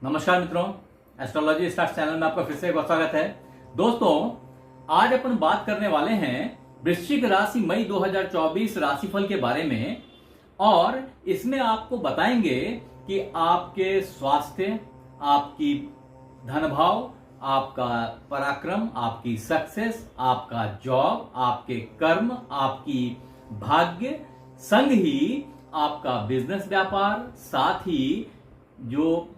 नमस्कार मित्रों, astrology stars channel में आपका फिर से एक बार स्वागत है। दोस्तों, आज अपन बात करने वाले हैं वृश्चिक राशि मई 2024 राशिफल के बारे में और इसमें आपको बताएंगे कि आपके स्वास्थ्य, आपकी धन भाव, आपका पराक्रम, आपकी सक्सेस, आपका जॉब, आपके कर्म, आपकी भाग्य, संग ही आपका बिजनेस व्यापार, साथ ही जो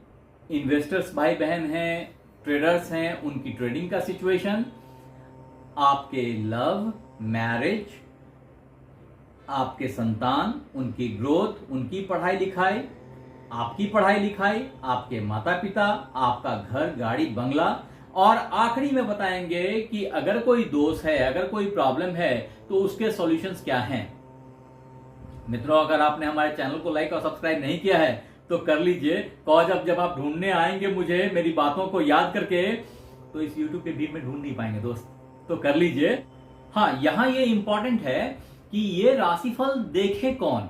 इन्वेस्टर्स भाई बहन हैं, ट्रेडर्स हैं, उनकी ट्रेडिंग का सिचुएशन, आपके लव, मैरिज, आपके संतान, उनकी ग्रोथ, उनकी पढ़ाई लिखाई, आपकी पढ़ाई लिखाई, आपके माता पिता, आपका घर, गाड़ी, बंगला और आखिरी में बताएंगे कि अगर कोई दोष है, अगर कोई प्रॉब्लम है तो उसके सॉल्यूशंस क्या हैं। मित्रों, अगर आपने हमारे चैनल को लाइक और सब्सक्राइब नहीं किया है तो कर लीजिए, कॉज अब जब आप ढूंढने आएंगे मुझे मेरी बातों को याद करके तो इस YouTube के भीड़ में ढूंढ नहीं पाएंगे दोस्त, तो कर लीजिए। हाँ, यहां ये इंपॉर्टेंट है कि ये राशिफल देखे कौन।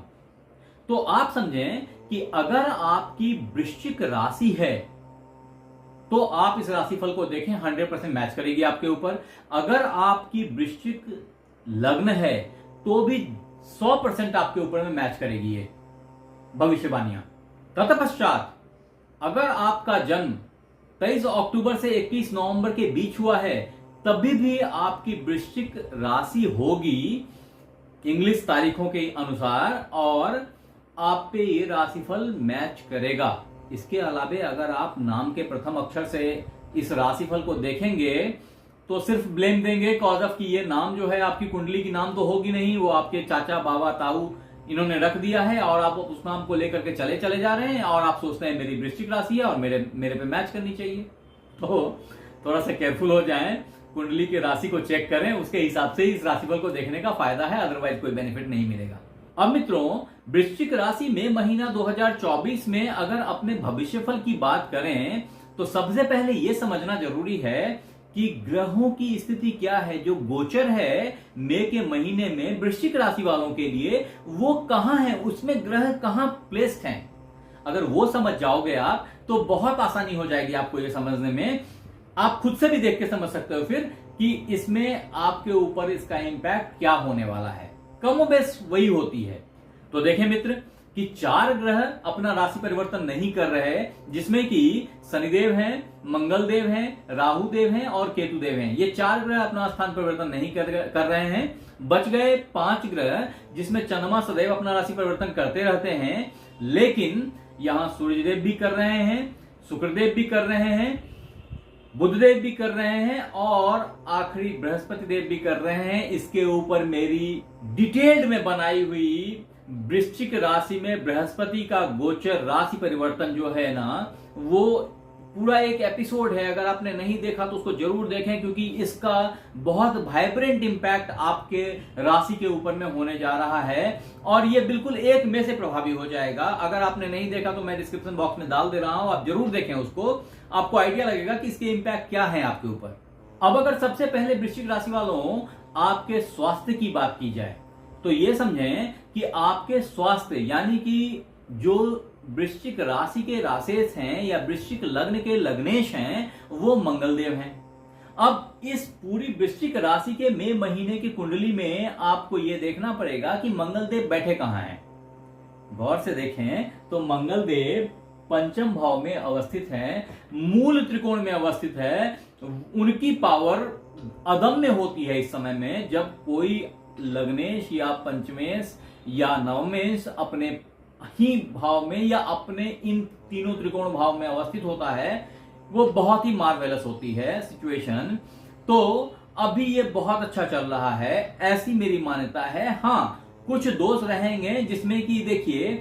तो आप समझें कि अगर आपकी वृश्चिक राशि है तो आप इस राशिफल को देखें, 100% मैच करेगी आपके ऊपर। अगर आपकी वृश्चिक लग्न है तो भी 100% आपके ऊपर में मैच करेगी ये भविष्यवाणियां। तत्पश्चात अगर आपका जन्म 23 अक्टूबर से 21 नवंबर के बीच हुआ है तभी भी आपकी वृश्चिक राशि होगी इंग्लिश तारीखों के अनुसार और आप पे ये राशिफल मैच करेगा। इसके अलावे अगर आप नाम के प्रथम अक्षर से इस राशिफल को देखेंगे तो सिर्फ ब्लेम देंगे कॉज ऑफ कि ये नाम जो है आपकी कुंडली की नाम तो होगी नहीं, वो आपके चाचा, बाबा, ताऊ इन्होंने रख दिया है और आप उस नाम को लेकर के चले जा रहे हैं और आप सोचते हैं मेरी वृश्चिक राशि है और मेरे पे मैच करनी चाहिए। तो थोड़ा सा केयरफुल हो जाएं, कुंडली की राशि को चेक करें, उसके हिसाब से इस राशिफल को देखने का फायदा है, अदरवाइज कोई बेनिफिट नहीं मिलेगा। अब मित्रों, वृश्चिक राशि में महीना 2024 में अगर अपने भविष्यफल की बात करें तो सबसे पहले यह समझना जरूरी है कि ग्रहों की स्थिति क्या है। जो गोचर है मई के महीने में वृश्चिक राशि वालों के लिए वो कहां है, उसमें ग्रह कहां प्लेस्ड हैं। अगर वो समझ जाओगे आप तो बहुत आसानी हो जाएगी आपको ये समझने में। आप खुद से भी देख के समझ सकते हो फिर कि इसमें आपके ऊपर इसका इंपैक्ट क्या होने वाला है। कमोबेश वही होती है। तो देखें मित्र कि 4 ग्रह अपना राशि परिवर्तन नहीं कर रहे, जिसमें कि शनिदेव हैं, मंगल देव हैं, राहु देव हैं और केतु देव हैं। ये 4 ग्रह अपना स्थान परिवर्तन नहीं कर रहे हैं। बच गए 5 ग्रह जिसमें चंद्रमा सदैव अपना राशि परिवर्तन करते रहते हैं, लेकिन यहां सूर्यदेव भी कर रहे हैं, शुक्रदेव भी कर रहे हैं, बुधदेव भी कर रहे हैं और आखिरी बृहस्पति देव भी कर रहे हैं। इसके ऊपर मेरी डिटेल्ड में बनाई हुई वृश्चिक राशि में बृहस्पति का गोचर राशि परिवर्तन जो है ना, वो पूरा एक एपिसोड है। अगर आपने नहीं देखा तो उसको जरूर देखें, क्योंकि इसका बहुत वाइब्रेंट इंपैक्ट आपके राशि के ऊपर में होने जा रहा है और ये बिल्कुल 1 मई से प्रभावी हो जाएगा। अगर आपने नहीं देखा तो मैं डिस्क्रिप्शन बॉक्स में डाल दे रहा हूं, आप जरूर देखें उसको, आपको आइडिया लगेगा कि इसके इंपैक्ट क्या है आपके ऊपर। अब अगर सबसे पहले वृश्चिक राशि वालों आपके स्वास्थ्य की बात की जाए तो ये समझें कि आपके स्वास्थ्य यानी कि जो वृश्चिक राशि के राशेष हैं या वृश्चिक लग्न के लग्नेश हैं वो मंगलदेव हैं। अब इस पूरी वृश्चिक राशि के मई महीने की कुंडली में आपको यह देखना पड़ेगा कि मंगलदेव बैठे कहां हैं। गौर से देखें तो मंगलदेव पंचम भाव में अवस्थित है, मूल त्रिकोण में अवस्थित है। उनकी पावर अदम्य होती है इस समय में। जब कोई लग्नेश या पंचमेश या नवमेश अपने ही भाव में या अपने इन तीनों त्रिकोण भाव में अवस्थित होता है, वो बहुत ही मार्वेलस होती है सिचुएशन। तो अभी ये बहुत अच्छा चल रहा है, ऐसी मेरी मान्यता है। हाँ, कुछ दोष रहेंगे जिसमें कि देखिए,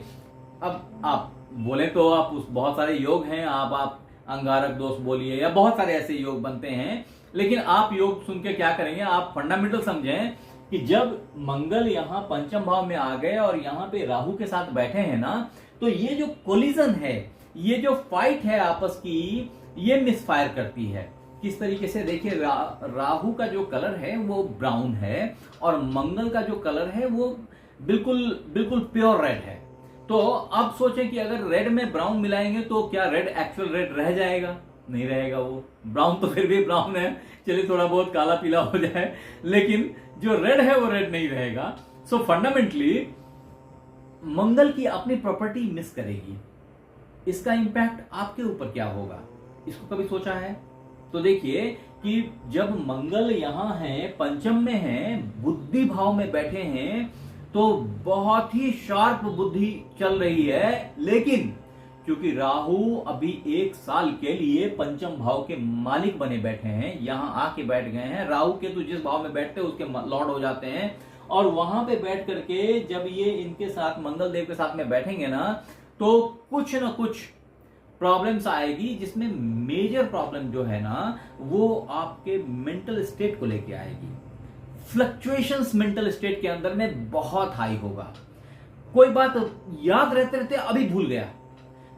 अब आप बोले तो आप उस बहुत सारे योग हैं, आप अंगारक दोष बोलिए या बहुत सारे ऐसे योग बनते हैं, लेकिन आप योग सुन के क्या करेंगे, आप फंडामेंटल समझें कि जब मंगल यहां पंचम भाव में आ गए और यहां पे राहु के साथ बैठे हैं ना, तो ये जो कोलिजन है, ये जो फाइट है आपस की, ये मिसफायर करती है। किस तरीके से देखिए, राहु का जो कलर है वो ब्राउन है और मंगल का जो कलर है वो बिल्कुल प्योर रेड है। तो अब सोचें कि अगर रेड में ब्राउन मिलाएंगे तो क्या रेड एक्चुअल रेड रह जाएगा? नहीं रहेगा। वो ब्राउन तो फिर भी ब्राउन है, चलिए थोड़ा बहुत काला पीला हो जाए, लेकिन जो रेड है वो रेड नहीं रहेगा। सो फंडामेंटली मंगल की अपनी प्रॉपर्टी मिस करेगी, इसका इंपैक्ट आपके ऊपर क्या होगा, इसको कभी सोचा है? तो देखिए कि जब मंगल यहां है, पंचम में है, बुद्धि भाव में बैठे हैं, तो बहुत ही शार्प बुद्धि चल रही है। लेकिन क्योंकि राहु अभी 1 साल के लिए पंचम भाव के मालिक बने बैठे हैं, यहां आके बैठ गए हैं। राहु केतु जिस भाव में बैठते हैं उसके लॉर्ड हो जाते हैं, और वहां पे बैठ करके जब ये इनके साथ मंगल देव के साथ में बैठेंगे ना, तो कुछ ना कुछ प्रॉब्लम्स आएगी, जिसमें मेजर प्रॉब्लम जो है ना वो आपके मेंटल स्टेट को लेके आएगी। फ्लक्चुएशंस मेंटल स्टेट के अंदर में बहुत हाई होगा। कोई बात याद रहते रहते अभी भूल गया,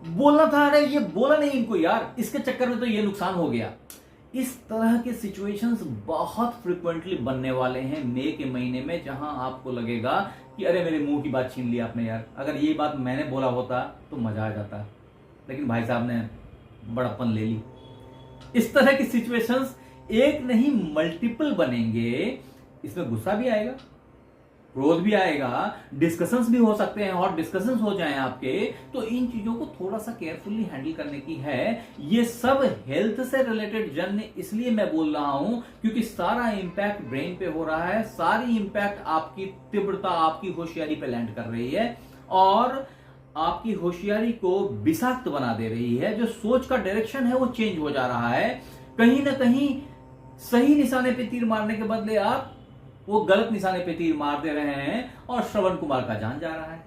बोलना था, अरे ये बोला नहीं इनको यार, इसके चक्कर में तो ये नुकसान हो गया। इस तरह के सिचुएशंस बहुत फ्रिक्वेंटली बनने वाले हैं मई के महीने में, जहां आपको लगेगा कि अरे मेरे मुंह की बात छीन ली आपने यार, अगर ये बात मैंने बोला होता तो मजा आ जाता, लेकिन भाई साहब ने बड़प्पन ले ली। इस तरह की सिचुएशंस एक नहीं मल्टीपल बनेंगे। इसमें गुस्सा भी आएगा, क्रोध भी आएगा, डिस्कशंस भी हो सकते हैं, और डिस्कशंस हो जाएं आपके, तो इन चीजों को थोड़ा सा केयरफुली हैंडल करने की है। ये सब हेल्थ से रिलेटेड जन इसलिए मैं बोल रहा हूं क्योंकि सारा इंपैक्ट ब्रेन पे हो रहा है, सारी इंपैक्ट आपकी तीव्रता, आपकी होशियारी पे लैंड कर रही है, और आपकी होशियारी को विषाक्त बना दे रही है। जो सोच का डायरेक्शन है वो चेंज हो जा रहा है, कहीं ना कहीं सही निशाने पे तीर मारने के बदले आप वो गलत निशाने पे तीर मार दे रहे हैं, और श्रवण कुमार का जान जा रहा है।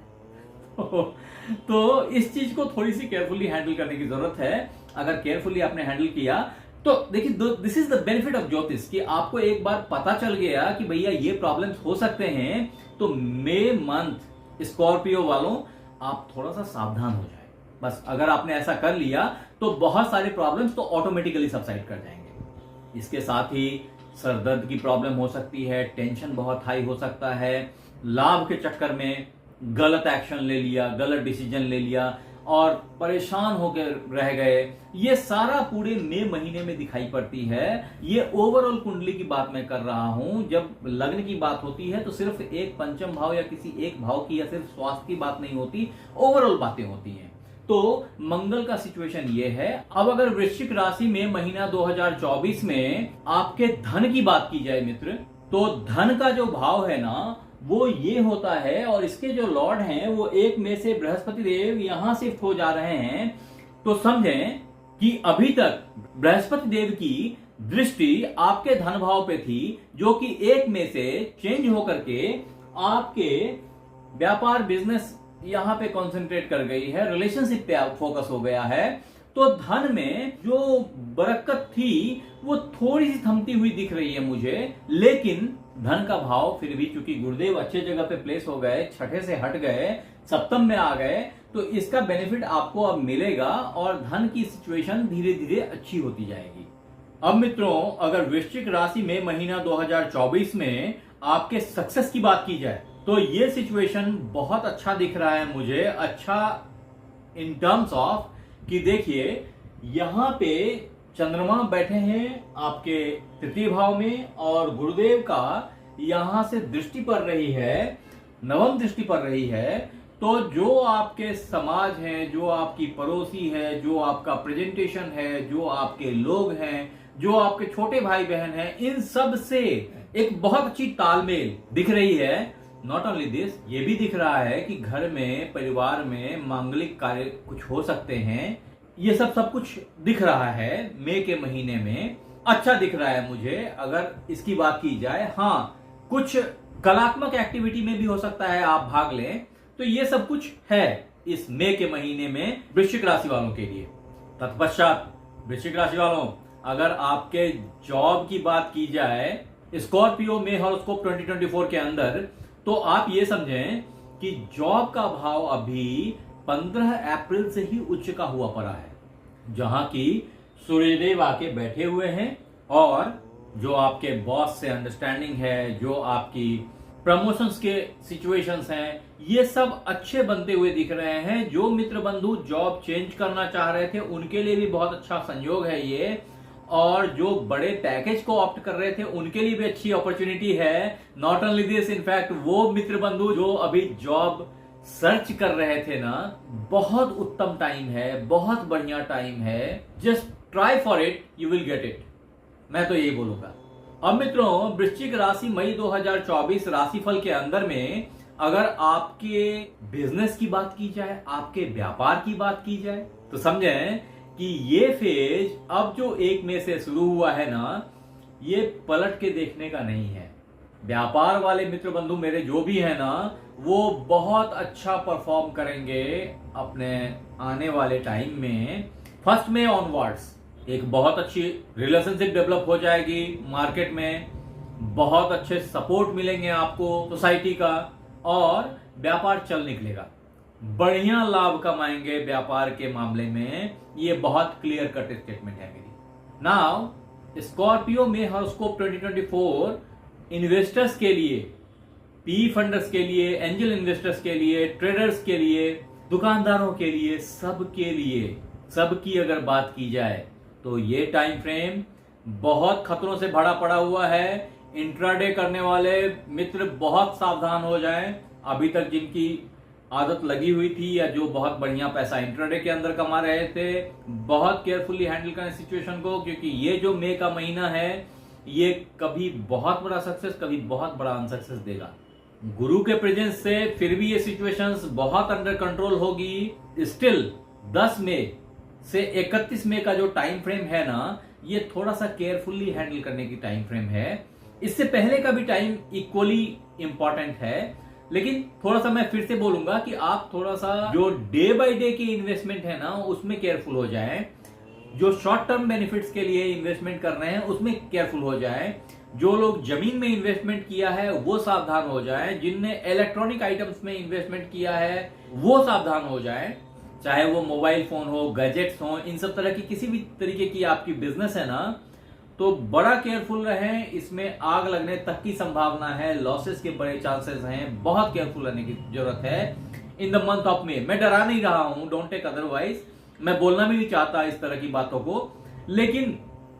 तो इस चीज को थोड़ी सी केयरफुली हैंडल करने की जरूरत है। अगर केयरफुली आपने हैंडल किया तो देखिए, this is the benefit of ज्योतिष, कि आपको एक बार पता चल गया कि भैया ये प्रॉब्लम्स हो सकते हैं, तो मई मंथ स्कॉर्पियो वालों आप थोड़ा सा सावधान हो जाए। बस अगर आपने ऐसा कर लिया तो बहुत सारे प्रॉब्लम्स तो ऑटोमेटिकली सबसाइड कर जाएंगे। इसके साथ ही सर दर्द की प्रॉब्लम हो सकती है, टेंशन बहुत हाई हो सकता है, लाभ के चक्कर में गलत एक्शन ले लिया, गलत डिसीजन ले लिया और परेशान होकर रह गए, ये सारा पूरे मई महीने में दिखाई पड़ती है। ये ओवरऑल कुंडली की बात मैं कर रहा हूं। जब लग्न की बात होती है तो सिर्फ एक पंचम भाव या किसी एक भाव की या सिर्फ स्वास्थ्य की बात नहीं होती, ओवरऑल बातें होती हैं। तो मंगल का सिचुएशन ये है। अब अगर वृश्चिक राशि में महीना 2024 में आपके धन की बात की जाए मित्र, तो धन का जो भाव है ना वो ये होता है, और इसके जो लॉर्ड हैं वो 1 मई से बृहस्पति देव यहां शिफ्ट हो जा रहे हैं। तो समझें कि अभी तक बृहस्पति देव की दृष्टि आपके धन भाव पे थी, जो कि 1 मई से चेंज होकर के आपके व्यापार बिजनेस यहां पे कंसंट्रेट कर गई है, रिलेशनशिप पे फोकस हो गया है। तो धन में जो बरकत थी वो थोड़ी सी थमती हुई दिख रही है मुझे, लेकिन धन का भाव फिर भी, चूंकि गुरुदेव अच्छे जगह पे प्लेस हो गए, छठे से हट गए, सप्तम में आ गए, तो इसका बेनिफिट आपको अब मिलेगा और धन की सिचुएशन धीरे धीरे अच्छी होती जाएगी। अब मित्रों, अगर वृश्चिक राशि में महीना 2024 में आपके सक्सेस की बात की जाए तो ये सिचुएशन बहुत अच्छा दिख रहा है मुझे। अच्छा इन टर्म्स ऑफ कि देखिए यहां पे चंद्रमा बैठे हैं आपके तृतीय भाव में, और गुरुदेव का यहां से दृष्टि पड़ रही है, नवम दृष्टि पड़ रही है। तो जो आपके समाज है, जो आपकी पड़ोसी है, जो आपका प्रेजेंटेशन है, जो आपके लोग हैं, जो आपके छोटे भाई बहन हैं, इन सब से एक बहुत अच्छी तालमेल दिख रही है। नॉट ओनली दिस, ये भी दिख रहा है कि घर में, परिवार में मांगलिक कार्य कुछ हो सकते हैं। ये सब कुछ दिख रहा है मई के महीने में, अच्छा दिख रहा है मुझे। अगर इसकी बात की जाए, हाँ कुछ कलात्मक एक्टिविटी में भी हो सकता है आप भाग लें, तो ये सब कुछ है इस मई के महीने में वृश्चिक राशि वालों के लिए। तत्पश्चात वृश्चिक राशि वालों, अगर आपके जॉब की बात की जाए स्कॉर्पियो में हॉरोस्कोप 2024 के अंदर, तो आप ये समझें कि जॉब का भाव अभी 15 अप्रैल से ही उच्च का हुआ पड़ा है, जहां की सूर्यदेव आके बैठे हुए हैं, और जो आपके बॉस से अंडरस्टैंडिंग है, जो आपकी प्रमोशंस के सिचुएशंस हैं, ये सब अच्छे बनते हुए दिख रहे हैं। जो मित्र बंधु जॉब चेंज करना चाह रहे थे उनके लिए भी बहुत अच्छा संयोग है ये, और जो बड़े पैकेज को ऑप्ट कर रहे थे उनके लिए भी अच्छी अपॉर्चुनिटी है। नॉट ओनली दिस, इनफैक्ट वो मित्र बंधु जो अभी जॉब सर्च कर रहे थे ना, बहुत उत्तम टाइम है, बहुत बढ़िया टाइम है। Just try for it, you will get it, मैं तो यही बोलूंगा। अब मित्रों, वृश्चिक राशि मई 2024 राशिफल के अंदर में अगर आपके बिजनेस की बात की जाए, आपके व्यापार की बात की जाए, तो समझें कि ये फेज अब जो 1 मई से शुरू हुआ है ना, ये पलट के देखने का नहीं है। व्यापार वाले मित्र बंधु मेरे जो भी है ना, वो बहुत अच्छा परफॉर्म करेंगे अपने आने वाले टाइम में। 1 मई ऑनवर्ड्स एक बहुत अच्छी रिलेशनशिप डेवलप हो जाएगी मार्केट में, बहुत अच्छे सपोर्ट मिलेंगे आपको सोसाइटी का, और व्यापार चल निकलेगा, बढ़िया लाभ कमाएंगे व्यापार के मामले में। ये बहुत क्लियर कट स्टेटमेंट है मेरी। नाउ स्कॉर्पियो में हॉरोस्कोप 2024 इन्वेस्टर्स के लिए, पी फंडर्स के लिए, एंजल इन्वेस्टर्स के लिए, ट्रेडर्स के लिए, दुकानदारों के लिए, सबके लिए, सबकी अगर बात की जाए तो ये टाइम फ्रेम बहुत खतरों से भरा पड़ा हुआ है। इंट्राडे करने वाले मित्र बहुत सावधान हो जाएं। अभी तक जिनकी आदत लगी हुई थी या जो बहुत बढ़िया पैसा इंट्राडे के अंदर कमा रहे थे, बहुत केयरफुली हैंडल करें सिचुएशन को, क्योंकि ये जो मई का महीना है ये कभी बहुत बड़ा सक्सेस, कभी बहुत बड़ा अनसक्सेस देगा। गुरु के प्रेजेंस से फिर भी ये सिचुएशंस बहुत अंडर कंट्रोल होगी। स्टिल 10 मई से 31 मई का जो टाइम फ्रेम है ना, ये थोड़ा सा केयरफुली हैंडल करने की टाइम फ्रेम है। इससे पहले का भी टाइम इक्वली इंपॉर्टेंट है, लेकिन थोड़ा सा मैं फिर से बोलूंगा कि आप थोड़ा सा जो डे बाय डे की इन्वेस्टमेंट है ना, उसमें केयरफुल हो जाएं। जो शॉर्ट टर्म बेनिफिट्स के लिए इन्वेस्टमेंट कर रहे हैं उसमें केयरफुल हो जाएं। जो लोग जमीन में इन्वेस्टमेंट किया है वो सावधान हो जाएं। जिनने इलेक्ट्रॉनिक आइटम्स में इन्वेस्टमेंट किया है वो सावधान हो जाएं। चाहे वो मोबाइल फोन हो, गैजेट्स हो, इन सब तरह की किसी भी तरीके की आपकी बिजनेस है ना, तो बड़ा केयरफुल रहें। इसमें आग लगने तक की संभावना है, लॉसेस के बड़े चांसेस हैं, बहुत केयरफुल रहने की जरूरत है in the month of May. मैं डरा नहीं रहा हूं, डोंट टेक अदरवाइज, मैं बोलना भी नहीं चाहता इस तरह की बातों को, लेकिन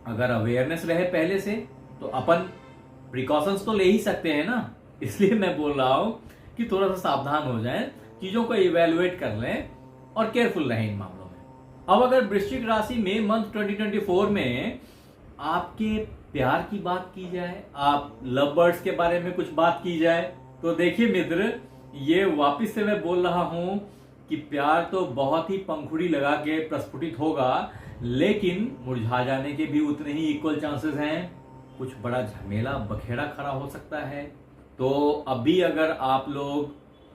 अगर अवेयरनेस रहे पहले से तो अपन प्रिकॉशंस तो ले ही सकते हैं ना। इसलिए मैं बोल रहा हूं कि थोड़ा सा सावधान हो जाएं, चीजों को इवेलुएट कर लें और केयरफुल रहें इन मामलों में। अब अगर वृश्चिक राशि में मंथ 2024 में आपके प्यार की बात की जाए, आप लव बर्ड्स के बारे में कुछ बात की जाए, तो देखिए मित्र, ये वापस से मैं बोल रहा हूं कि प्यार तो बहुत ही पंखुड़ी लगा के प्रस्फुटित होगा, लेकिन मुरझा जाने के भी उतने ही इक्वल चांसेस हैं। कुछ बड़ा झमेला बखेड़ा खड़ा हो सकता है। तो अभी अगर आप लोग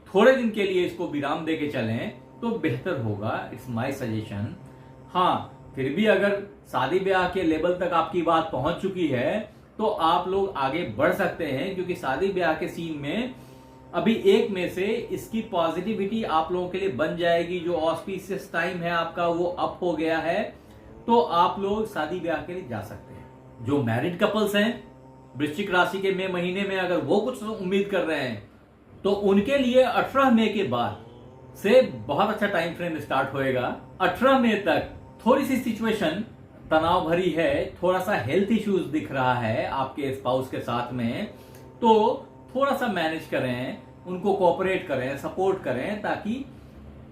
थोड़े दिन के लिए इसको विराम दे के चलें तो बेहतर होगा, इट्स माय सजेशन। हाँ, फिर भी अगर शादी ब्याह के लेवल तक आपकी बात पहुंच चुकी है तो आप लोग आगे बढ़ सकते हैं, क्योंकि शादी ब्याह के सीन में अभी 1 मई से इसकी पॉजिटिविटी आप लोगों के लिए बन जाएगी। जो ऑस्पिशियस टाइम है आपका वो अप हो गया है, तो आप लोग शादी ब्याह के लिए जा सकते हैं। जो मैरिड कपल्स हैं वृश्चिक राशि के मई महीने में, अगर वो कुछ उम्मीद कर रहे हैं तो उनके लिए 18 मई के बाद से बहुत अच्छा टाइम फ्रेम स्टार्ट होएगा। 18 मई तक थोड़ी सी सिचुएशन तनाव भरी है, थोड़ा सा हेल्थ इश्यूज दिख रहा है आपके स्पाउस के साथ में, तो थोड़ा सा मैनेज करें, उनको कोऑपरेट करें, सपोर्ट करें, ताकि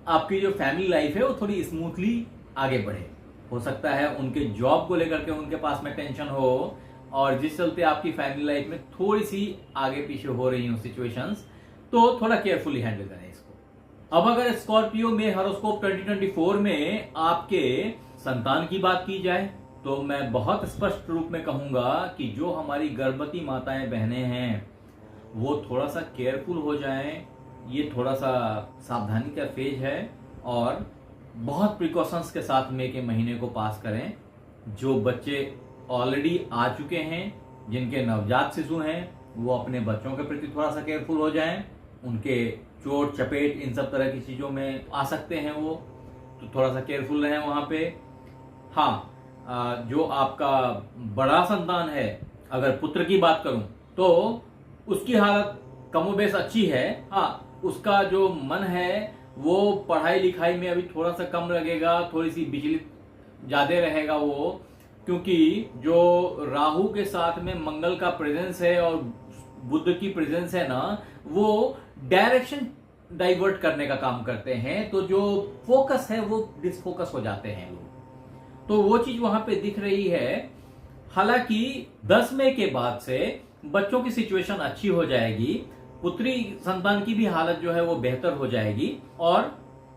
आपकी जो फैमिली लाइफ है वो थोड़ी स्मूथली आगे बढ़े। हो सकता है उनके जॉब को लेकर के उनके पास में टेंशन हो, और जिस चलते आपकी फैमिली लाइफ में थोड़ी सी आगे पीछे हो रही हो सिचुएशंस, तो थोड़ा केयरफुली हैंडल करें इसको। अब अगर स्कॉर्पियो में हॉरोस्कोप 2024 में आपके संतान की बात की जाए, तो मैं बहुत स्पष्ट रूप में कहूंगा कि जो हमारी गर्भवती माताएं बहनें हैं वो थोड़ा सा केयरफुल हो जाएं। ये थोड़ा सा सावधानी का फेज है, और बहुत प्रिकॉशंस के साथ मई के महीने को पास करें। जो बच्चे ऑलरेडी आ चुके हैं, जिनके नवजात शिशु हैं, वो अपने बच्चों के प्रति थोड़ा सा केयरफुल हो जाएं। उनके चोट चपेट इन सब तरह की चीजों में आ सकते हैं वो, तो थोड़ा सा केयरफुल रहें वहां पे। हाँ, जो आपका बड़ा संतान है, अगर पुत्र की बात करूं तो उसकी हालत कमोबेश अच्छी है। हाँ, उसका जो मन है वो पढ़ाई लिखाई में अभी थोड़ा सा कम लगेगा, थोड़ी सी विचलित ज्यादा रहेगा वो, क्योंकि जो राहु के साथ में मंगल का प्रेजेंस है और बुध की प्रेजेंस है ना, वो डायरेक्शन डाइवर्ट करने का काम करते हैं, तो जो फोकस है वो डिसफोकस हो जाते हैं लोग। तो वो चीज वहां पे दिख रही है। हालांकि 10 मई के बाद से बच्चों की सिचुएशन अच्छी हो जाएगी, पुत्री संतान की भी हालत जो है वो बेहतर हो जाएगी और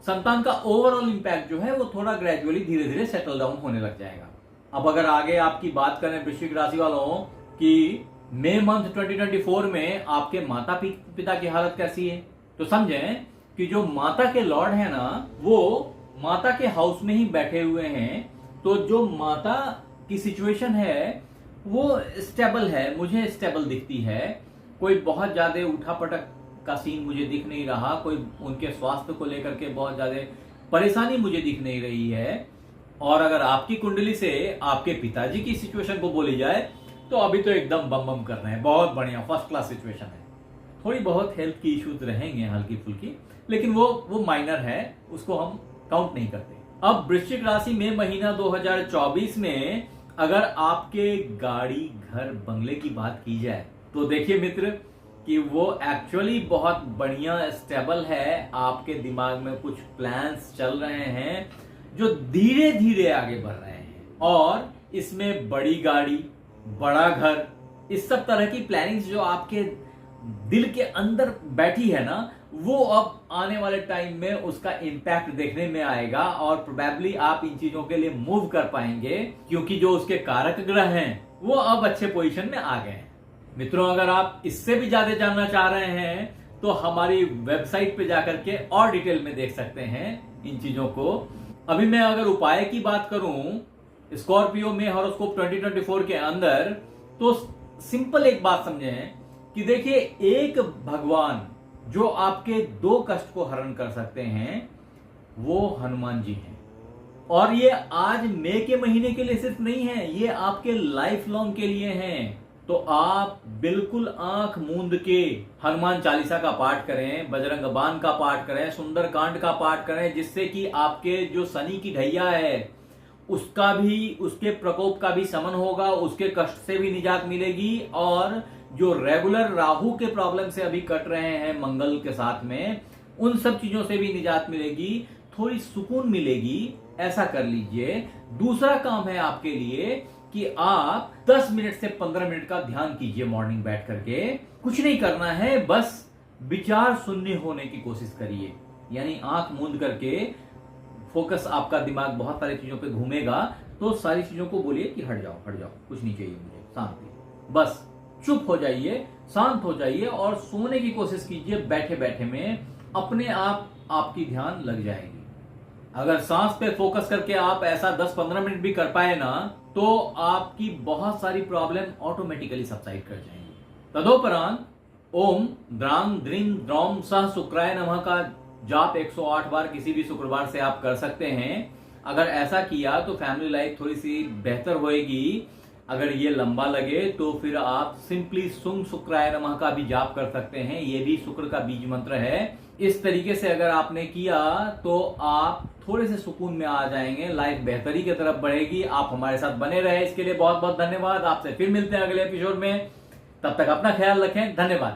संतान का ओवरऑल इंपैक्ट जो है वो थोड़ा ग्रेजुअली धीरे धीरे सेटल डाउन होने लग जाएगा। अब अगर आगे आपकी बात करें वृश्चिक राशि वालों कि मई मंथ 2024 में आपके माता पिता की हालत कैसी है, तो समझें कि जो माता के लॉर्ड है ना, वो माता के हाउस में ही बैठे हुए हैं। तो जो माता की सिचुएशन है वो स्टेबल है, मुझे स्टेबल दिखती है। कोई बहुत ज्यादा उठापटक का सीन मुझे दिख नहीं रहा, कोई उनके स्वास्थ्य को लेकर के बहुत ज्यादा परेशानी मुझे दिख नहीं रही है। और अगर आपकी कुंडली से आपके पिताजी की सिचुएशन को बोली जाए तो अभी तो एकदम बम बम कर रहे हैं, बहुत बढ़िया फर्स्ट क्लास सिचुएशन है। थोड़ी बहुत हेल्थ की इश्यूज रहेंगे हल्की फुल्की, लेकिन वो माइनर है, उसको हम काउंट नहीं करते। अब वृश्चिक राशि में महीना 2024 में अगर आपके गाड़ी घर बंगले की बात की जाए तो देखिए मित्र कि वो एक्चुअली बहुत बढ़िया स्टेबल है। आपके दिमाग में कुछ प्लान्स चल रहे हैं जो धीरे धीरे आगे बढ़ रहे हैं और इसमें बड़ी गाड़ी, बड़ा घर, इस सब तरह की प्लानिंग्स जो आपके दिल के अंदर बैठी है ना, वो अब आने वाले टाइम में उसका इम्पैक्ट देखने में आएगा और प्रोबेबली आप इन चीजों के लिए मूव कर पाएंगे, क्योंकि जो उसके कारक ग्रह हैं वो अब अच्छे पोजीशन में आ गए हैं। मित्रों, अगर आप इससे भी ज्यादा जानना चाह रहे हैं तो हमारी वेबसाइट पे जाकर के और डिटेल में देख सकते हैं इन चीजों को। अभी मैं अगर उपाय की बात करूं स्कॉर्पियो में हॉरोस्कोप 2024 के अंदर, तो सिंपल एक बात समझें कि देखिए, एक भगवान जो आपके 2 कष्ट को हरण कर सकते हैं वो हनुमान जी हैं। और ये आज मई के महीने के लिए सिर्फ नहीं है, ये आपके लाइफ लॉन्ग के लिए हैं। तो आप बिल्कुल आंख मूंद के हनुमान चालीसा का पाठ करें, बजरंग बाण का पाठ करें, सुंदरकांड का पाठ करें, जिससे कि आपके जो शनि की ढैया है उसका भी, उसके प्रकोप का भी शमन होगा, उसके कष्ट से भी निजात मिलेगी और जो रेगुलर राहु के प्रॉब्लम से अभी कट रहे हैं मंगल के साथ में, उन सब चीजों से भी निजात मिलेगी, थोड़ी सुकून मिलेगी। ऐसा कर लीजिए। दूसरा काम है आपके लिए कि आप 10 मिनट से 15 मिनट का ध्यान कीजिए मॉर्निंग बैठ करके। कुछ नहीं करना है, बस विचार शून्य होने की कोशिश करिए, यानी आंख मूंद करके फोकस, आपका दिमाग बहुत सारी चीजों पे घूमेगा तो सारी चीजों को बोलिए कि हट जाओ, कुछ नहीं चाहिए मुझे, शांति, बस चुप हो जाइए, शांत हो जाइए और सोने की कोशिश कीजिए। बैठे बैठे में अपने आप आपकी ध्यान लग जाएगी। अगर सांस पे फोकस करके आप ऐसा 10-15 मिनट भी कर पाए ना, तो आपकी बहुत सारी प्रॉब्लम ऑटोमेटिकली सबसाइड कर जाएंगी। तदोपरांत ओम द्रांग द्रिंग द्रौम सह शुक्राय नमः का जाप 108 बार किसी भी शुक्रवार से आप कर सकते हैं। अगर ऐसा किया तो फैमिली लाइफ थोड़ी सी बेहतर होएगी। अगर ये लंबा लगे तो फिर आप सिंपली सुंग शुक्राय नमः का भी जाप कर सकते हैं, ये भी शुक्र का बीज मंत्र है। इस तरीके से अगर आपने किया तो आप थोड़े से सुकून में आ जाएंगे, लाइफ बेहतरी की तरफ बढ़ेगी। आप हमारे साथ बने रहे, इसके लिए बहुत बहुत धन्यवाद। आपसे फिर मिलते हैं अगले एपिसोड में, तब तक अपना ख्याल रखें, धन्यवाद।